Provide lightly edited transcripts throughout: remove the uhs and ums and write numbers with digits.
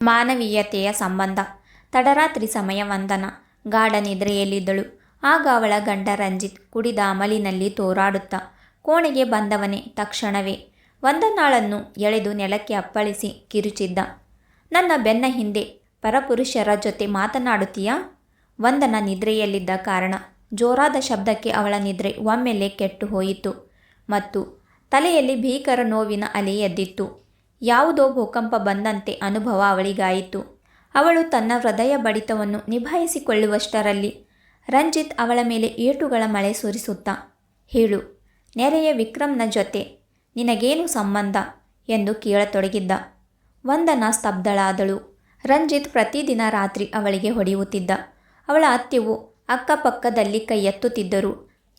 ಮಾನವೀಯತೆಯ ಸಂಬಂಧ. ತಡರಾತ್ರಿ ಸಮಯ. ವಂದನ ಗಾಢ ನಿದ್ರೆಯಲ್ಲಿದ್ದಳು. ಆಗ ಅವಳ ಗಂಡ ರಂಜಿತ್ ಕುಡಿದ ಅಮಲಿನಲ್ಲಿ ತೋರಾಡುತ್ತಾ ಕೋಣೆಗೆ ಬಂದವನೇ ತಕ್ಷಣವೇ ವಂದನಾಳನ್ನು ಎಳೆದು ನೆಲಕ್ಕೆ ಅಪ್ಪಳಿಸಿ ಕಿರುಚಿದ್ದ. ನನ್ನ ಬೆನ್ನ ಹಿಂದೆ ಪರಪುರುಷರ ಜೊತೆ ಮಾತನಾಡುತ್ತೀಯಾ? ವಂದನ ನಿದ್ರೆಯಲ್ಲಿದ್ದ ಕಾರಣ ಜೋರಾದ ಶಬ್ದಕ್ಕೆ ಅವಳ ನಿದ್ರೆ ಒಮ್ಮೆಲೆ ಕೆಟ್ಟು ಹೋಯಿತು ಮತ್ತು ತಲೆಯಲ್ಲಿ ಭೀಕರ ನೋವಿನ ಅಲೆ ಎದ್ದಿತ್ತು. ಯಾವುದೋ ಭೂಕಂಪ ಬಂದಂತೆ ಅನುಭವ ಅವಳಿಗಾಯಿತು. ಅವಳು ತನ್ನ ಹೃದಯ ಬಡಿತವನ್ನು ನಿಭಾಯಿಸಿಕೊಳ್ಳುವಷ್ಟರಲ್ಲಿ ರಂಜಿತ್ ಅವಳ ಮೇಲೆ ಏಟುಗಳ ಮಳೆ ಸುರಿಸುತ್ತಾ, ಹೇಳು, ನೆರೆಯ ವಿಕ್ರಮ್ನ ಜೊತೆ ನಿನಗೇನು ಸಂಬಂಧ ಎಂದು ಕೇಳತೊಡಗಿದ್ದ. ವಂದನ ಸ್ತಬ್ಧಳಾದಳು. ರಂಜಿತ್ ಪ್ರತಿದಿನ ರಾತ್ರಿ ಅವಳಿಗೆ ಹೊಡೆಯುತ್ತಿದ್ದ. ಅವಳ ಅತ್ತೆವು ಅಕ್ಕಪಕ್ಕದಲ್ಲಿ ಕೈ ಎತ್ತುತ್ತಿದ್ದರು.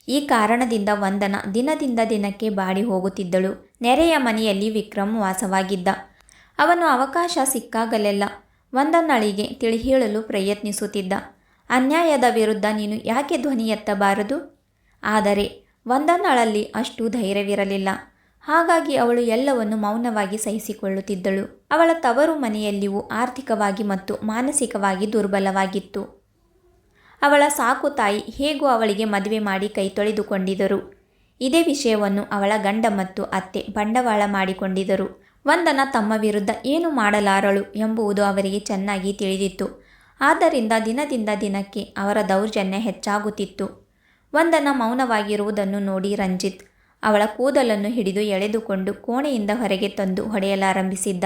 ಈ ಕಾರಣದಿಂದ ವಂದನ ದಿನದಿಂದ ದಿನಕ್ಕೆ ಬಾಡಿ ಹೋಗುತ್ತಿದ್ದಳು. ನೆರೆಯ ಮನೆಯಲ್ಲಿ ವಿಕ್ರಮ್ ವಾಸವಾಗಿದ್ದ. ಅವನು ಅವಕಾಶ ಸಿಕ್ಕಾಗಲೆಲ್ಲ ವಂದನಳಿಗೆ ತಿಳಿ ಹೇಳಲು ಪ್ರಯತ್ನಿಸುತ್ತಿದ್ದ. ಅನ್ಯಾಯದ ವಿರುದ್ಧ ನೀನು ಯಾಕೆ ಧ್ವನಿ ಎತ್ತಬಾರದು? ಆದರೆ ವಂದನಳಲ್ಲಿ ಅಷ್ಟು ಧೈರ್ಯವಿರಲಿಲ್ಲ. ಹಾಗಾಗಿ ಅವಳು ಎಲ್ಲವನ್ನು ಮೌನವಾಗಿ ಸಹಿಸಿಕೊಳ್ಳುತ್ತಿದ್ದಳು. ಅವಳ ತವರು ಮನೆಯಲ್ಲಿಯೂ ಆರ್ಥಿಕವಾಗಿ ಮತ್ತು ಮಾನಸಿಕವಾಗಿ ದುರ್ಬಲವಾಗಿತ್ತು. ಅವಳ ಸಾಕು ತಾಯಿ ಹೇಗೂ ಅವಳಿಗೆ ಮದುವೆ ಮಾಡಿ ಕೈ ತೊಳೆದುಕೊಂಡಿದ್ದರು. ಇದೇ ವಿಷಯವನ್ನು ಅವಳ ಗಂಡ ಮತ್ತು ಅತ್ತೆ ಬಂಡವಾಳ ಮಾಡಿಕೊಂಡಿದ್ದರು. ವಂದನ ತಮ್ಮ ವಿರುದ್ಧ ಏನು ಮಾಡಲಾರಳು ಎಂಬುದು ಅವರಿಗೆ ಚೆನ್ನಾಗಿ ತಿಳಿದಿತ್ತು. ಆದ್ದರಿಂದ ದಿನದಿಂದ ದಿನಕ್ಕೆ ಅವರ ದೌರ್ಜನ್ಯ ಹೆಚ್ಚಾಗುತ್ತಿತ್ತು. ವಂದನ ಮೌನವಾಗಿರುವುದನ್ನು ನೋಡಿ ರಂಜಿತ್ ಅವಳ ಕೂದಲನ್ನು ಹಿಡಿದು ಎಳೆದುಕೊಂಡು ಕೋಣೆಯಿಂದ ಹೊರಗೆ ತಂದು ಹೊಡೆಯಲಾರಂಭಿಸಿದ್ದ.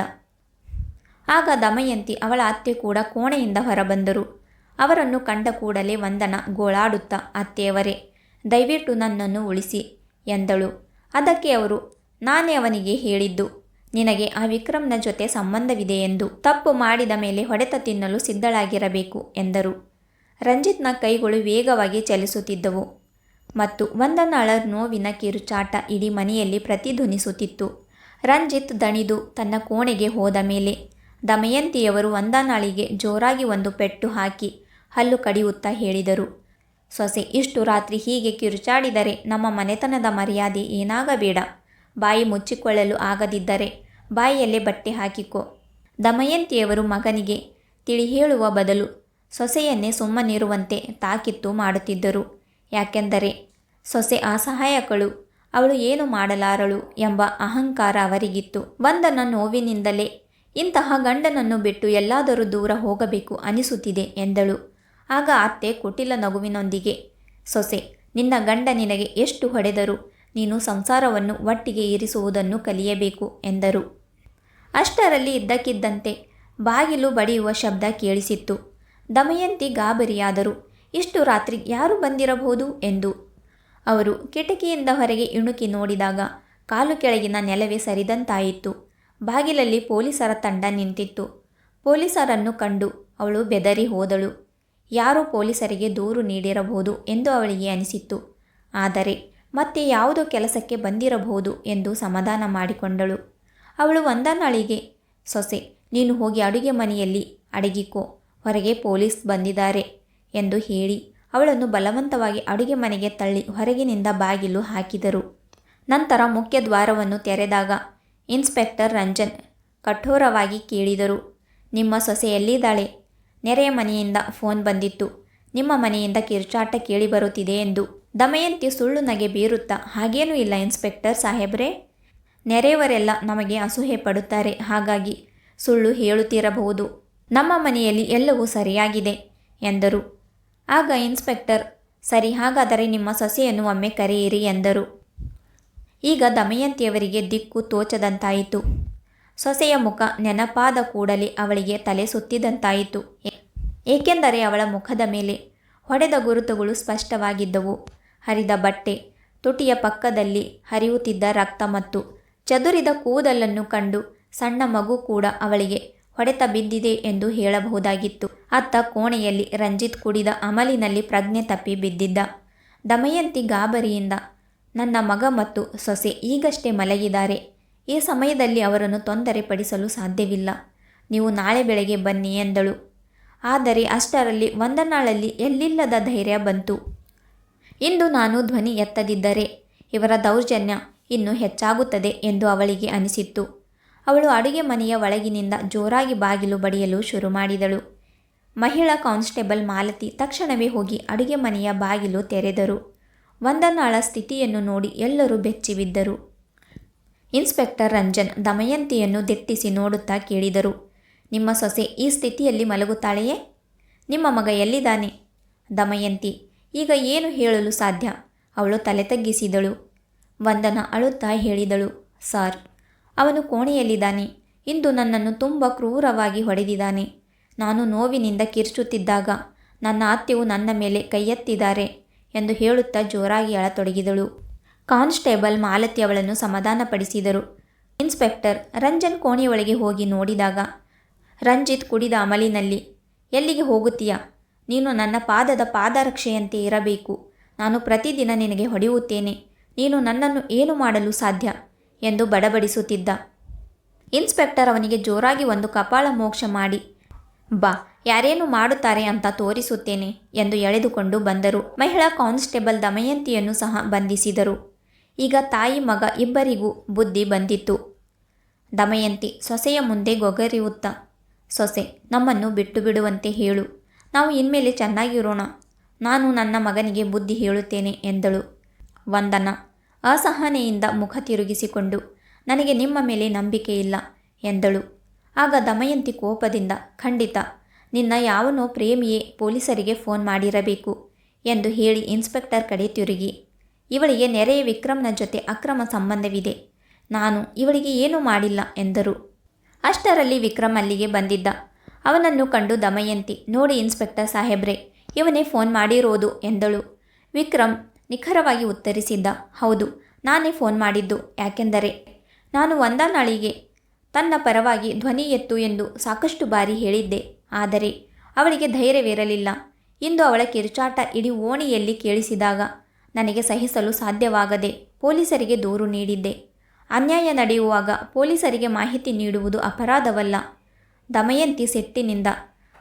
ಆಗ ದಮಯಂತಿ ಅವಳ ಅತ್ತೆ ಕೂಡ ಕೋಣೆಯಿಂದ ಹೊರಬಂದರು. ಅವರನ್ನು ಕಂಡ ಕೂಡಲೇ ವಂದನ ಗೋಳಾಡುತ್ತಾ, ಅತ್ತೆಯವರೇ, ದಯವಿಟ್ಟು ನನ್ನನ್ನು ಉಳಿಸಿ ಎಂದಳು. ಅದಕ್ಕೆ ಅವರು, ನಾನೇ ಅವನಿಗೆ ಹೇಳಿದ್ದು ನಿನಗೆ ಆ ವಿಕ್ರಮ್ನ ಜೊತೆ ಸಂಬಂಧವಿದೆ ಎಂದು. ತಪ್ಪು ಮಾಡಿದ ಮೇಲೆ ಹೊಡೆತ ತಿನ್ನಲು ಸಿದ್ಧಳಾಗಿರಬೇಕು ಎಂದರು. ರಂಜಿತ್ನ ಕೈಗಳು ವೇಗವಾಗಿ ಚಲಿಸುತ್ತಿದ್ದವು ಮತ್ತು ವಂದನಾಳ ನೋವಿನ ಕಿರುಚಾಟ ಇಡೀ ಮನೆಯಲ್ಲಿ ಪ್ರತಿಧ್ವನಿಸುತ್ತಿತ್ತು. ರಂಜಿತ್ ದಣಿದು ತನ್ನ ಕೋಣೆಗೆ ಹೋದ ಮೇಲೆ ದಮಯಂತಿಯವರು ವಂದನಾಳಿಗೆ ಜೋರಾಗಿ ಒಂದು ಪೆಟ್ಟು ಹಾಕಿ ಹಲ್ಲು ಕಡಿಯುತ್ತಾ ಹೇಳಿದರು, ಸೊಸೆ, ಇಷ್ಟು ರಾತ್ರಿ ಹೀಗೆ ಕಿರುಚಾಡಿದರೆ ನಮ್ಮ ಮನೆತನದ ಮರ್ಯಾದೆ ಏನಾಗಬೇಡ. ಬಾಯಿ ಮುಚ್ಚಿಕೊಳ್ಳಲು ಆಗದಿದ್ದರೆ ಬಾಯಿಯಲ್ಲೇ ಬಟ್ಟೆ ಹಾಕಿಕೊ. ದಮಯಂತಿಯವರು ಮಗನಿಗೆ ತಿಳಿ ಹೇಳುವ ಬದಲು ಸೊಸೆಯನ್ನೇ ಸುಮ್ಮನಿರುವಂತೆ ತಾಕೀತು ಮಾಡುತ್ತಿದ್ದರು. ಯಾಕೆಂದರೆ ಸೊಸೆ ಅಸಹಾಯಕಳು, ಅವಳು ಏನು ಮಾಡಲಾರಳು ಎಂಬ ಅಹಂಕಾರ ಅವರಿಗಿತ್ತು. ವಂದನ ನೋವಿನಿಂದಲೇ ಇಂತಹ ಗಂಡನನ್ನು ಬಿಟ್ಟು ಎಲ್ಲಾದರೂ ದೂರ ಹೋಗಬೇಕು ಅನಿಸುತ್ತಿದೆ ಎಂದಳು. ಆಗ ಅತ್ತೆ ಕುಟಿಲ ನಗುವಿನೊಂದಿಗೆ, ಸೊಸೆ, ನಿನ್ನ ಗಂಡ ನಿನಗೆ ಎಷ್ಟು ಹೊಡೆದರೂ ನೀನು ಸಂಸಾರವನ್ನು ಒಟ್ಟಿಗೆ ಇರಿಸುವುದನ್ನು ಕಲಿಯಬೇಕು ಎಂದರು. ಅಷ್ಟರಲ್ಲಿ ಇದ್ದಕ್ಕಿದ್ದಂತೆ ಬಾಗಿಲು ಬಡಿಯುವ ಶಬ್ದ ಕೇಳಿಸಿತ್ತು. ದಮಯಂತಿ ಗಾಬರಿಯಾದರು. ಇಷ್ಟು ರಾತ್ರಿ ಯಾರು ಬಂದಿರಬಹುದು ಎಂದು. ಅವರು ಕಿಟಕಿಯಿಂದ ಹೊರಗೆ ಇಣುಕಿ ನೋಡಿದಾಗ ಕಾಲು ಕೆಳಗಿನ ನೆಲವೇ ಸರಿದಂತಾಯಿತು. ಬಾಗಿಲಲ್ಲಿ ಪೊಲೀಸರ ತಂಡ ನಿಂತಿತ್ತು. ಪೊಲೀಸರನ್ನು ಕಂಡು ಅವಳು ಬೆದರಿ ಹೋದಳು. ಯಾರೋ ಪೊಲೀಸರಿಗೆ ದೂರು ನೀಡಿರಬಹುದು ಎಂದು ಅವಳಿಗೆ ಅನಿಸಿತ್ತು. ಆದರೆ ಮತ್ತೆ ಯಾವುದೋ ಕೆಲಸಕ್ಕೆ ಬಂದಿರಬಹುದು ಎಂದು ಸಮಾಧಾನ ಮಾಡಿಕೊಂಡಳು. ಅವಳು ವಂದನಾಳಿಗೆ, ಸೊಸೆ, ನೀನು ಹೋಗಿ ಅಡುಗೆ ಮನೆಯಲ್ಲಿ ಅಡಗಿಕೋ, ಹೊರಗೆ ಪೊಲೀಸ್ ಬಂದಿದ್ದಾರೆ ಎಂದು ಹೇಳಿ ಅವಳನ್ನು ಬಲವಂತವಾಗಿ ಅಡುಗೆ ಮನೆಗೆ ತಳ್ಳಿ ಹೊರಗಿನಿಂದ ಬಾಗಿಲು ಹಾಕಿದರು. ನಂತರ ಮುಖ್ಯ ದ್ವಾರವನ್ನು ತೆರೆದಾಗ ಇನ್ಸ್ಪೆಕ್ಟರ್ ರಂಜನ್ ಕಠೋರವಾಗಿ ಕೇಳಿದರು, ನಿಮ್ಮ ಸೊಸೆ ಎಲ್ಲಿದ್ದಾಳೆ? ನೆರೆಯ ಮನೆಯಿಂದ ಫೋನ್ ಬಂದಿತ್ತು. ನಿಮ್ಮ ಮನೆಯಿಂದ ಕಿರುಚಾಟ ಕೇಳಿ ಬರುತ್ತಿದೆ ಎಂದು. ದಮಯಂತಿ ಸುಳ್ಳು ನಗೆ ಬೀರುತ್ತಾ, ಹಾಗೇನೂ ಇಲ್ಲ ಇನ್ಸ್ಪೆಕ್ಟರ್ ಸಾಹೇಬ್ರೆ, ನೆರೆಯವರೆಲ್ಲ ನಮಗೆ ಅಸೂಹೆ ಪಡುತ್ತಾರೆ, ಹಾಗಾಗಿ ಸುಳ್ಳು ಹೇಳುತ್ತಿರಬಹುದು. ನಮ್ಮ ಮನೆಯಲ್ಲಿ ಎಲ್ಲವೂ ಸರಿಯಾಗಿದೆ ಎಂದರು. ಆಗ ಇನ್ಸ್ಪೆಕ್ಟರ್, ಸರಿ, ಹಾಗಾದರೆ ನಿಮ್ಮ ಸೊಸೆಯನ್ನು ಒಮ್ಮೆ ಕರೆಯಿರಿ ಎಂದರು. ಈಗ ದಮಯಂತಿಯವರಿಗೆ ದಿಕ್ಕು ತೋಚದಂತಾಯಿತು. ಸೊಸೆಯ ಮುಖ ನೆನಪಾದ ಕೂಡಲೇ ಅವಳಿಗೆ ತಲೆ ಸುತ್ತಿದಂತಾಯಿತು. ಏಕೆಂದರೆ ಅವಳ ಮುಖದ ಮೇಲೆ ಹೊಡೆದ ಗುರುತುಗಳು ಸ್ಪಷ್ಟವಾಗಿದ್ದವು. ಹರಿದ ಬಟ್ಟೆ, ತುಟಿಯ ಪಕ್ಕದಲ್ಲಿ ಹರಿಯುತ್ತಿದ್ದ ರಕ್ತ ಮತ್ತು ಚದುರಿದ ಕೂದಲನ್ನು ಕಂಡು ಸಣ್ಣ ಮಗು ಕೂಡ ಅವಳಿಗೆ ಹೊಡೆತ ಬಿದ್ದಿದೆ ಎಂದು ಹೇಳಬಹುದಾಗಿತ್ತು. ಅತ್ತ ಕೋಣೆಯಲ್ಲಿ ರಂಜಿತ್ ಕುಡಿದ ಅಮಲಿನಲ್ಲಿ ಪ್ರಜ್ಞೆ ತಪ್ಪಿ ಬಿದ್ದಿದ್ದ. ದಮಯಂತಿ ಗಾಬರಿಯಿಂದ, ನನ್ನ ಮಗ ಮತ್ತು ಸೊಸೆ ಈಗಷ್ಟೇ ಮಲಗಿದ್ದಾರೆ. ಈ ಸಮಯದಲ್ಲಿ ಅವರನ್ನು ತೊಂದರೆ ಪಡಿಸಲು ಸಾಧ್ಯವಿಲ್ಲ. ನೀವು ನಾಳೆ ಬೆಳಗ್ಗೆ ಬನ್ನಿ ಎಂದಳು. ಆದರೆ ಅಷ್ಟರಲ್ಲಿ ವಂದನಾಳಲ್ಲಿ ಎಲ್ಲಿಲ್ಲದ ಧೈರ್ಯ ಬಂತು. ಇಂದು ನಾನು ಧ್ವನಿ ಎತ್ತದಿದ್ದರೆ ಇವರ ದೌರ್ಜನ್ಯ ಇನ್ನೂ ಹೆಚ್ಚಾಗುತ್ತದೆ ಎಂದು ಅವಳಿಗೆ ಅನಿಸಿತ್ತು. ಅವಳು ಅಡುಗೆ ಮನೆಯ ಒಳಗಿನಿಂದ ಜೋರಾಗಿ ಬಾಗಿಲು ಬಡಿಯಲು ಶುರು ಮಾಡಿದಳು. ಮಹಿಳಾ ಕಾನ್ಸ್ಟೇಬಲ್ ಮಾಲತಿ ತಕ್ಷಣವೇ ಹೋಗಿ ಅಡುಗೆ ಮನೆಯ ಬಾಗಿಲು ತೆರೆದರು. ವಂದನಾಳ ಸ್ಥಿತಿಯನ್ನು ನೋಡಿ ಎಲ್ಲರೂ ಬೆಚ್ಚಿಬಿದ್ದರು. ಇನ್ಸ್ಪೆಕ್ಟರ್ ರಂಜನ್ ದಮಯಂತಿಯನ್ನು ದಿಟ್ಟಿಸಿ ನೋಡುತ್ತಾ ಕೇಳಿದರು, ನಿಮ್ಮ ಸೊಸೆ ಈ ಸ್ಥಿತಿಯಲ್ಲಿ ಮಲಗುತ್ತಾಳೆಯೇ? ನಿಮ್ಮ ಮಗ ಎಲ್ಲಿದ್ದಾನೆ? ದಮಯಂತಿ ಈಗ ಏನು ಹೇಳಲು ಸಾಧ್ಯ? ಅವಳು ತಲೆ ತಗ್ಗಿಸಿದಳು. ವಂದನ ಅಳುತ್ತಾ ಹೇಳಿದಳು, ಸಾರ್, ಅವನು ಕೋಣೆಯಲ್ಲಿದ್ದಾನೆ. ಇಂದು ನನ್ನನ್ನು ತುಂಬ ಕ್ರೂರವಾಗಿ ಹೊಡೆದಿದ್ದಾನೆ. ನಾನು ನೋವಿನಿಂದ ಕಿರ್ಚುತ್ತಿದ್ದಾಗ ನನ್ನ ಅತ್ತೆಯು ನನ್ನ ಮೇಲೆ ಕೈಯೆತ್ತಿದ್ದಾರೆ ಎಂದು ಹೇಳುತ್ತಾ ಜೋರಾಗಿ ಅಳತೊಡಗಿದಳು. ಕಾನ್ಸ್ಟೇಬಲ್ ಮಾಲತಿ ಅವಳನ್ನು ಸಮಾಧಾನಪಡಿಸಿದರು. ಇನ್ಸ್ಪೆಕ್ಟರ್ ರಂಜನ್ ಕೋಣೆಯೊಳಗೆ ಹೋಗಿ ನೋಡಿದಾಗ, ರಂಜಿತ್ ಕುಡಿದ ಅಮಲಿನಲ್ಲಿ, ಎಲ್ಲಿಗೆ ಹೋಗುತ್ತೀಯಾ? ನೀನು ನನ್ನ ಪಾದದ ಪಾದರಕ್ಷೆಯಂತೆ ಇರಬೇಕು. ನಾನು ಪ್ರತಿದಿನ ನಿನಗೆ ಹೊಡೆಯುತ್ತೇನೆ. ನೀನು ನನ್ನನ್ನು ಏನು ಮಾಡಲು ಸಾಧ್ಯ ಎಂದು ಬಡಬಡಿಸುತ್ತಿದ್ದ. ಇನ್ಸ್ಪೆಕ್ಟರ್ ಅವನಿಗೆ ಜೋರಾಗಿ ಒಂದು ಕಪಾಳ ಮೋಕ್ಷ ಮಾಡಿ, ಬಾ, ಯಾರೇನು ಮಾಡುತ್ತಾರೆ ಅಂತ ತೋರಿಸುತ್ತೇನೆ ಎಂದು ಎಳೆದುಕೊಂಡು ಬಂದರು. ಮಹಿಳಾ ಕಾನ್ಸ್ಟೇಬಲ್ ದಮಯಂತಿಯನ್ನು ಸಹ ಬಂಧಿಸಿದರು. ಈಗ ತಾಯಿ ಮಗ ಇಬ್ಬರಿಗೂ ಬುದ್ಧಿ ಬಂದಿತ್ತು. ದಮಯಂತಿ ಸೊಸೆಯ ಮುಂದೆ ಗೊಗರಿಯುತ್ತಾ, ಸೊಸೆ, ನಮ್ಮನ್ನು ಬಿಟ್ಟು ಬಿಡುವಂತೆ ಹೇಳು. ನಾವು ಇನ್ಮೇಲೆ ಚೆನ್ನಾಗಿರೋಣ. ನಾನು ನನ್ನ ಮಗನಿಗೆ ಬುದ್ಧಿ ಹೇಳುತ್ತೇನೆ ಎಂದಳು. ವಂದನ ಅಸಹನೆಯಿಂದ ಮುಖ ತಿರುಗಿಸಿಕೊಂಡು, ನನಗೆ ನಿಮ್ಮ ಮೇಲೆ ನಂಬಿಕೆ ಇಲ್ಲ ಎಂದಳು. ಆಗ ದಮಯಂತಿ ಕೋಪದಿಂದ, ಖಂಡಿತ ನಿನ್ನ ಯಾವನೋ ಪ್ರೇಮಿಯೇ ಪೊಲೀಸರಿಗೆ ಫೋನ್ ಮಾಡಿರಬೇಕು ಎಂದು ಹೇಳಿ ಇನ್ಸ್ಪೆಕ್ಟರ್ ಕಡೆ ತಿರುಗಿ, ಇವಳಿಗೆ ನೆರೆಯ ವಿಕ್ರಮ್ನ ಜೊತೆ ಅಕ್ರಮ ಸಂಬಂಧವಿದೆ. ನಾನು ಇವಳಿಗೆ ಏನೂ ಮಾಡಿಲ್ಲ ಎಂದರು. ಅಷ್ಟರಲ್ಲಿ ವಿಕ್ರಮ್ ಅಲ್ಲಿಗೆ ಬಂದಿದ್ದ. ಅವನನ್ನು ಕಂಡು ದಮಯಂತಿ, ನೋಡಿ ಇನ್ಸ್ಪೆಕ್ಟರ್ ಸಾಹೇಬ್ರೆ, ಇವನೇ ಫೋನ್ ಮಾಡಿರೋದು ಎಂದಳು. ವಿಕ್ರಮ್ ನಿಖರವಾಗಿ ಉತ್ತರಿಸಿದ್ದ, ಹೌದು, ನಾನೇ ಫೋನ್ ಮಾಡಿದ್ದು. ಯಾಕೆಂದರೆ ನಾನು ವಂದನಾಳಿಗೆ ತನ್ನ ಪರವಾಗಿ ಧ್ವನಿ ಎತ್ತು ಎಂದು ಸಾಕಷ್ಟು ಬಾರಿ ಹೇಳಿದ್ದೆ. ಆದರೆ ಅವಳಿಗೆ ಧೈರ್ಯವಿರಲಿಲ್ಲ. ಇಂದು ಅವಳ ಕಿರುಚಾಟ ಇಡೀ ಓಣಿಯಲ್ಲಿ ಕೇಳಿಸಿದಾಗ ನನಗೆ ಸಹಿಸಲು ಸಾಧ್ಯವಾಗದೆ ಪೊಲೀಸರಿಗೆ ದೂರು ನೀಡಿದ್ದೆ. ಅನ್ಯಾಯ ನಡೆಯುವಾಗ ಪೊಲೀಸರಿಗೆ ಮಾಹಿತಿ ನೀಡುವುದು ಅಪರಾಧವಲ್ಲ. ದಮಯಂತಿ ಸಿಟ್ಟಿನಿಂದ,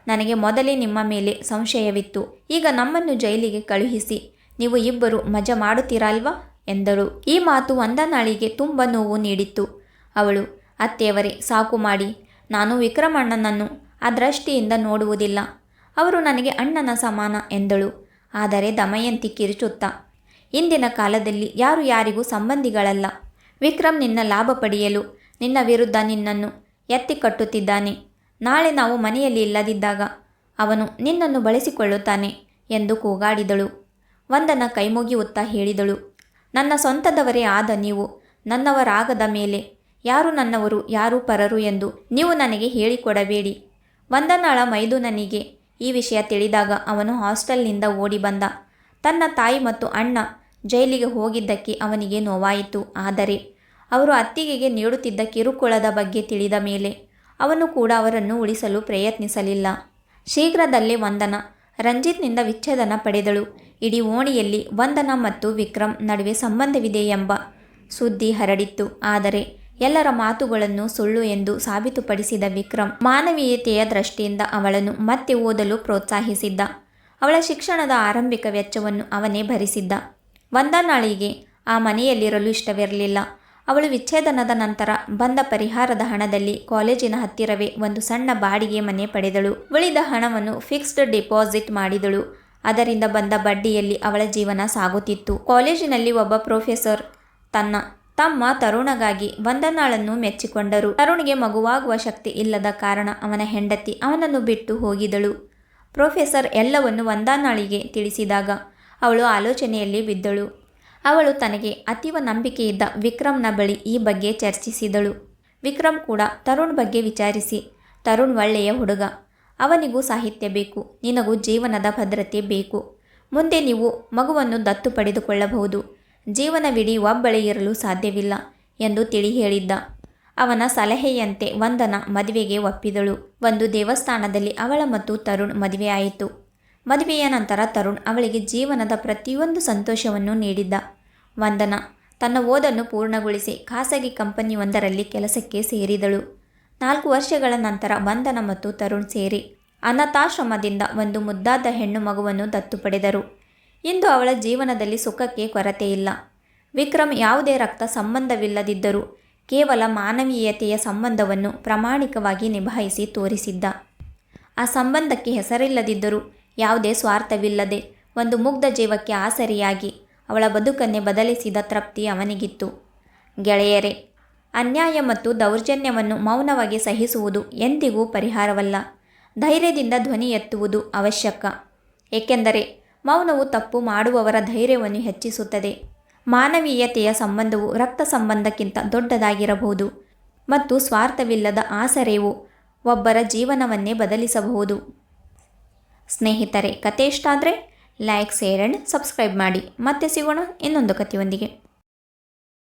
ನನಗೆ ಮೊದಲೇ ನಿಮ್ಮ ಮೇಲೆ ಸಂಶಯವಿತ್ತು. ಈಗ ನಮ್ಮನ್ನು ಜೈಲಿಗೆ ಕಳುಹಿಸಿ ನೀವು ಇಬ್ಬರು ಮಜಾ ಮಾಡುತ್ತೀರಲ್ವಾ ಎಂದಳು. ಈ ಮಾತು ವಂದನಾಳಿಗೆ ತುಂಬ ನೋವು ನೀಡಿತ್ತು. ಅವಳು, ಅತ್ತೆಯವರೇ, ಸಾಕು ಮಾಡಿ. ನಾನು ವಿಕ್ರಮಣ್ಣನನ್ನು ಆ ದೃಷ್ಟಿಯಿಂದ ನೋಡುವುದಿಲ್ಲ. ಅವರು ನನಗೆ ಅಣ್ಣನ ಸಮಾನ ಎಂದಳು. ಆದರೆ ದಮಯಂತಿ ಕಿರುಚುತ್ತಾ, ಇಂದಿನ ಕಾಲದಲ್ಲಿ ಯಾರು ಯಾರಿಗೂ ಸಂಬಂಧಿಗಳಲ್ಲ. ವಿಕ್ರಮ್ ನಿನ್ನ ಲಾಭ ಪಡೆಯಲು ನಿನ್ನ ವಿರುದ್ಧ ನಿನ್ನನ್ನು ಎತ್ತಿ ಕಟ್ಟುತ್ತಿದ್ದಾನೆ. ನಾಳೆ ನಾವು ಮನೆಯಲ್ಲಿ ಇಲ್ಲದಿದ್ದಾಗ ಅವನು ನಿನ್ನನ್ನು ಬಳಸಿಕೊಳ್ಳುತ್ತಾನೆ ಎಂದು ಕೂಗಾಡಿದಳು. ವಂದನ ಕೈಮುಗಿಯುತ್ತಾ ಹೇಳಿದಳು, ನನ್ನ ಸ್ವಂತದವರೇ ಆದ ನೀವು ನನ್ನವರಾಗದ ಮೇಲೆ ಯಾರು ನನ್ನವರು ಯಾರು ಪರರು ಎಂದು ನೀವು ನನಗೆ ಹೇಳಿಕೊಡಬೇಡಿ. ವಂದನಾಳ ಮೈದುನನಿಗೆ ಈ ವಿಷಯ ತಿಳಿದಾಗ ಅವನು ಹಾಸ್ಟೆಲ್ನಿಂದ ಓಡಿ ಬಂದ. ತನ್ನ ತಾಯಿ ಮತ್ತು ಅಣ್ಣ ಜೈಲಿಗೆ ಹೋಗಿದ್ದಕ್ಕೆ ಅವನಿಗೆ ನೋವಾಯಿತು. ಆದರೆ ಅವರು ಅತ್ತಿಗೆಗೆ ನೀಡುತ್ತಿದ್ದ ಕಿರುಕುಳದ ಬಗ್ಗೆ ತಿಳಿದ ಮೇಲೆ ಅವನು ಕೂಡ ಅವರನ್ನು ಉಳಿಸಲು ಪ್ರಯತ್ನಿಸಲಿಲ್ಲ. ಶೀಘ್ರದಲ್ಲೇ ವಂದನ ರಂಜಿತ್ನಿಂದ ವಿಚ್ಛೇದನ ಪಡೆದಳು. ಇಡೀ ಓಣಿಯಲ್ಲಿ ವಂದನ ಮತ್ತು ವಿಕ್ರಮ್ ನಡುವೆ ಸಂಬಂಧವಿದೆ ಎಂಬ ಸುದ್ದಿ ಹರಡಿತ್ತು. ಆದರೆ ಎಲ್ಲರ ಮಾತುಗಳನ್ನು ಸುಳ್ಳು ಎಂದು ಸಾಬೀತುಪಡಿಸಿದ ವಿಕ್ರಮ್ ಮಾನವೀಯತೆಯ ದೃಷ್ಟಿಯಿಂದ ಅವಳನ್ನು ಮತ್ತೆ ಓದಲು ಪ್ರೋತ್ಸಾಹಿಸಿದ್ದ. ಅವಳ ಶಿಕ್ಷಣದ ಆರಂಭಿಕ ವೆಚ್ಚವನ್ನು ಅವನೇ ಭರಿಸಿದ್ದ. ವಂದನಾಳಿಗೆ ಆ ಮನೆಯಲ್ಲಿರಲು ಇಷ್ಟವಿರಲಿಲ್ಲ. ಅವಳು ವಿಚ್ಛೇದನದ ನಂತರ ಬಂದ ಪರಿಹಾರದ ಹಣದಲ್ಲಿ ಕಾಲೇಜಿನ ಹತ್ತಿರವೇ ಒಂದು ಸಣ್ಣ ಬಾಡಿಗೆ ಮನೆ ಪಡೆದಳು. ಉಳಿದ ಹಣವನ್ನು ಫಿಕ್ಸ್ಡ್ ಡಿಪಾಸಿಟ್ ಮಾಡಿದಳು. ಅದರಿಂದ ಬಂದ ಬಡ್ಡಿಯಲ್ಲಿ ಅವಳ ಜೀವನ ಸಾಗುತ್ತಿತ್ತು. ಕಾಲೇಜಿನಲ್ಲಿ ಒಬ್ಬ ಪ್ರೊಫೆಸರ್ ತನ್ನ ತಮ್ಮ ತರುಣಗಾಗಿ ವಂದನಾಳನ್ನು ಮೆಚ್ಚಿಕೊಂಡರು. ತರುಣ್ಗೆ ಮಗುವಾಗುವ ಶಕ್ತಿ ಇಲ್ಲದ ಕಾರಣ ಅವನ ಹೆಂಡತಿ ಅವನನ್ನು ಬಿಟ್ಟು ಹೋಗಿದಳು. ಪ್ರೊಫೆಸರ್ ಎಲ್ಲವನ್ನು ವಂದನಾಳಿಗೆ ತಿಳಿಸಿದಾಗ ಅವಳು ಆಲೋಚನೆಯಲ್ಲಿ ಬಿದ್ದಳು. ಅವಳು ತನಗೆ ಅತೀವ ನಂಬಿಕೆಯಿದ್ದ ವಿಕ್ರಮ್ನ ಬಳಿ ಈ ಬಗ್ಗೆ ಚರ್ಚಿಸಿದಳು. ವಿಕ್ರಮ್ ಕೂಡ ತರುಣ್ ಬಗ್ಗೆ ವಿಚಾರಿಸಿ, ತರುಣ್ ಒಳ್ಳೆಯ ಹುಡುಗ, ಅವನಿಗೂ ಸಾಹಿತ್ಯ ಬೇಕು, ನಿನಗೂ ಜೀವನದ ಭದ್ರತೆ ಬೇಕು, ಮುಂದೆ ನೀವು ಮಗುವನ್ನು ದತ್ತು ಪಡೆದುಕೊಳ್ಳಬಹುದು, ಜೀವನವಿಡೀ ಒಬ್ಬಳೇ ಇರಲು ಸಾಧ್ಯವಿಲ್ಲ ಎಂದು ತಿಳಿ ಹೇಳಿದ್ದ. ಅವನ ಸಲಹೆಯಂತೆ ವಂದನ ಮದುವೆಗೆ ಒಪ್ಪಿದಳು. ಒಂದು ದೇವಸ್ಥಾನದಲ್ಲಿ ಅವಳ ಮತ್ತು ತರುಣ್ ಮದುವೆಯಾಯಿತು. ಮದುವೆಯ ನಂತರ ತರುಣ್ ಅವಳಿಗೆ ಜೀವನದ ಪ್ರತಿಯೊಂದು ಸಂತೋಷವನ್ನು ನೀಡಿದ್ದ. ವಂದನ ತನ್ನ ಓದನ್ನು ಪೂರ್ಣಗೊಳಿಸಿ ಖಾಸಗಿ ಕಂಪನಿಯೊಂದರಲ್ಲಿ ಕೆಲಸಕ್ಕೆ ಸೇರಿದಳು. 4 ವರ್ಷಗಳ ನಂತರ ವಂದನ ಮತ್ತು ತರುಣ್ ಸೇರಿ ಅನಾಥಾಶ್ರಮದಿಂದ ಒಂದು ಮುದ್ದಾದ ಹೆಣ್ಣು ಮಗುವನ್ನು ದತ್ತು ಪಡೆದರು. ಇಂದು ಅವಳ ಜೀವನದಲ್ಲಿ ಸುಖಕ್ಕೆ ಕೊರತೆ ಇಲ್ಲ. ವಿಕ್ರಮ್ ಯಾವುದೇ ರಕ್ತ ಸಂಬಂಧವಿಲ್ಲದಿದ್ದರೂ ಕೇವಲ ಮಾನವೀಯತೆಯ ಸಂಬಂಧವನ್ನು ಪ್ರಾಮಾಣಿಕವಾಗಿ ನಿಭಾಯಿಸಿ ತೋರಿಸಿದ್ದ. ಆ ಸಂಬಂಧಕ್ಕೆ ಹೆಸರಿಲ್ಲದಿದ್ದರೂ ಯಾವುದೇ ಸ್ವಾರ್ಥವಿಲ್ಲದೆ ಒಂದು ಮುಗ್ಧ ಜೀವಕ್ಕೆ ಆಸರೆಯಾಗಿ ಅವಳ ಬದುಕನ್ನೇ ಬದಲಿಸಿದ ತೃಪ್ತಿ ಅವನಿಗಿತ್ತು. ಗೆಳೆಯರೇ, ಅನ್ಯಾಯ ಮತ್ತು ದೌರ್ಜನ್ಯವನ್ನು ಮೌನವಾಗಿ ಸಹಿಸುವುದು ಎಂದಿಗೂ ಪರಿಹಾರವಲ್ಲ. ಧೈರ್ಯದಿಂದ ಧ್ವನಿ ಎತ್ತುವುದು ಅವಶ್ಯಕ. ಏಕೆಂದರೆ ಮೌನವು ತಪ್ಪು ಮಾಡುವವರ ಧೈರ್ಯವನ್ನು ಹೆಚ್ಚಿಸುತ್ತದೆ. ಮಾನವೀಯತೆಯ ಸಂಬಂಧವು ರಕ್ತ ಸಂಬಂಧಕ್ಕಿಂತ ದೊಡ್ಡದಾಗಿರಬಹುದು ಮತ್ತು ಸ್ವಾರ್ಥವಿಲ್ಲದ ಆಸರೆಯು ಒಬ್ಬರ ಜೀವನವನ್ನೇ ಬದಲಿಸಬಹುದು. ಸ್ನೇಹಿತರೆ, ಕತೆ ಇಷ್ಟ ಆದರೆ ಲೈಕ್, ಶೇರ್ ಆ್ಯಂಡ್ ಸಬ್ಸ್ಕ್ರೈಬ್ ಮಾಡಿ. ಮತ್ತೆ ಸಿಗೋಣ ಇನ್ನೊಂದು ಕಥೆಯೊಂದಿಗೆ.